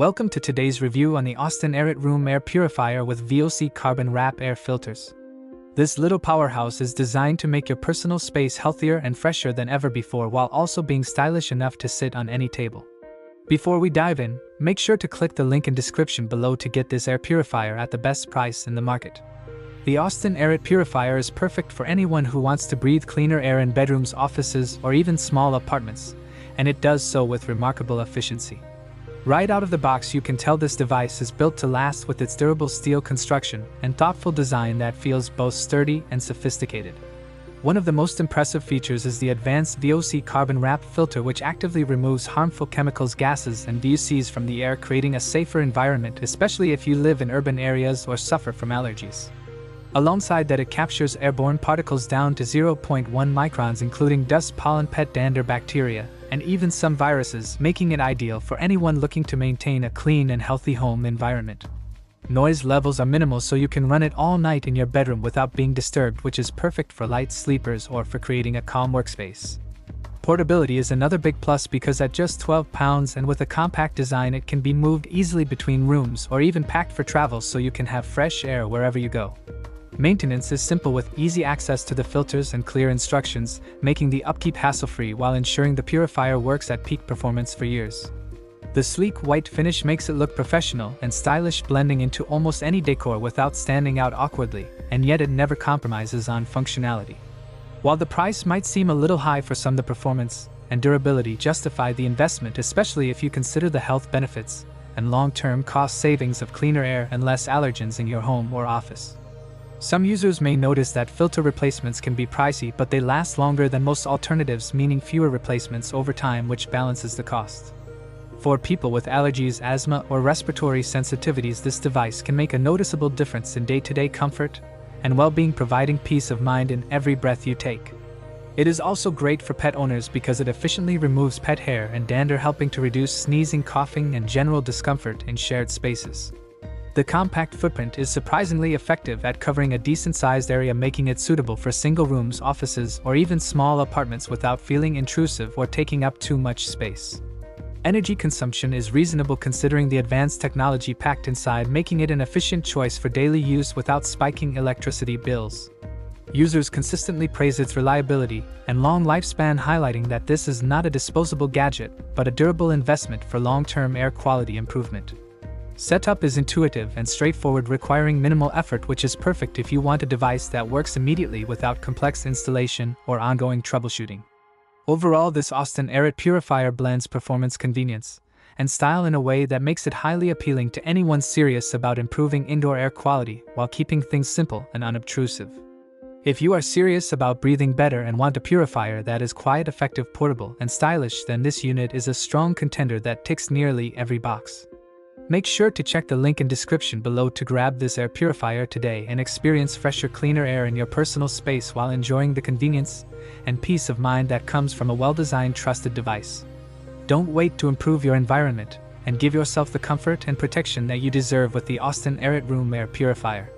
Welcome to today's review on the Austin Air Room Air Purifier with VOC carbon wrap air filters. This little powerhouse is designed to make your personal space healthier and fresher than ever before while also being stylish enough to sit on any table. Before we dive in, make sure to click the link in description below to get this air purifier at the best price in the market. The Austin Air Purifier is perfect for anyone who wants to breathe cleaner air in bedrooms, offices, or even small apartments, and it does so with remarkable efficiency. Right out of the box, you can tell this device is built to last with its durable steel construction and thoughtful design that feels both sturdy and sophisticated. One of the most impressive features is the advanced VOC carbon wrap filter, which actively removes harmful chemicals, gases, and VOCs from the air, creating a safer environment, especially if you live in urban areas or suffer from allergies. Alongside that, it captures airborne particles down to 0.1 microns, including dust, pollen, pet dander, bacteria, and even some viruses, making it ideal for anyone looking to maintain a clean and healthy home environment. Noise levels are minimal, so you can run it all night in your bedroom without being disturbed, which is perfect for light sleepers or for creating a calm workspace. Portability is another big plus because at just 12 pounds and with a compact design, it can be moved easily between rooms or even packed for travel so you can have fresh air wherever you go. Maintenance is simple with easy access to the filters and clear instructions, making the upkeep hassle-free while ensuring the purifier works at peak performance for years. The sleek white finish makes it look professional and stylish, blending into almost any decor without standing out awkwardly, and yet it never compromises on functionality. While the price might seem a little high for some, the performance and durability justify the investment, especially if you consider the health benefits and long-term cost savings of cleaner air and less allergens in your home or office. Some users may notice that filter replacements can be pricey, but they last longer than most alternatives, meaning fewer replacements over time, which balances the cost. For people with allergies, asthma, or respiratory sensitivities, this device can make a noticeable difference in day-to-day comfort and well-being, providing peace of mind in every breath you take. It is also great for pet owners because it efficiently removes pet hair and dander, helping to reduce sneezing, coughing, and general discomfort in shared spaces. The compact footprint is surprisingly effective at covering a decent-sized area, making it suitable for single rooms, offices, or even small apartments without feeling intrusive or taking up too much space. Energy consumption is reasonable considering the advanced technology packed inside, making it an efficient choice for daily use without spiking electricity bills. Users consistently praise its reliability and long lifespan, highlighting that this is not a disposable gadget, but a durable investment for long-term air quality improvement. Setup is intuitive and straightforward, requiring minimal effort, which is perfect if you want a device that works immediately without complex installation or ongoing troubleshooting. Overall, this Austin Air Purifier blends performance, convenience, and style in a way that makes it highly appealing to anyone serious about improving indoor air quality while keeping things simple and unobtrusive. If you are serious about breathing better and want a purifier that is quiet, effective, portable, and stylish, then this unit is a strong contender that ticks nearly every box. Make sure to check the link in description below to grab this air purifier today and experience fresher, cleaner air in your personal space while enjoying the convenience and peace of mind that comes from a well-designed, trusted device. Don't wait to improve your environment and give yourself the comfort and protection that you deserve with the Austin Air Room Air Purifier.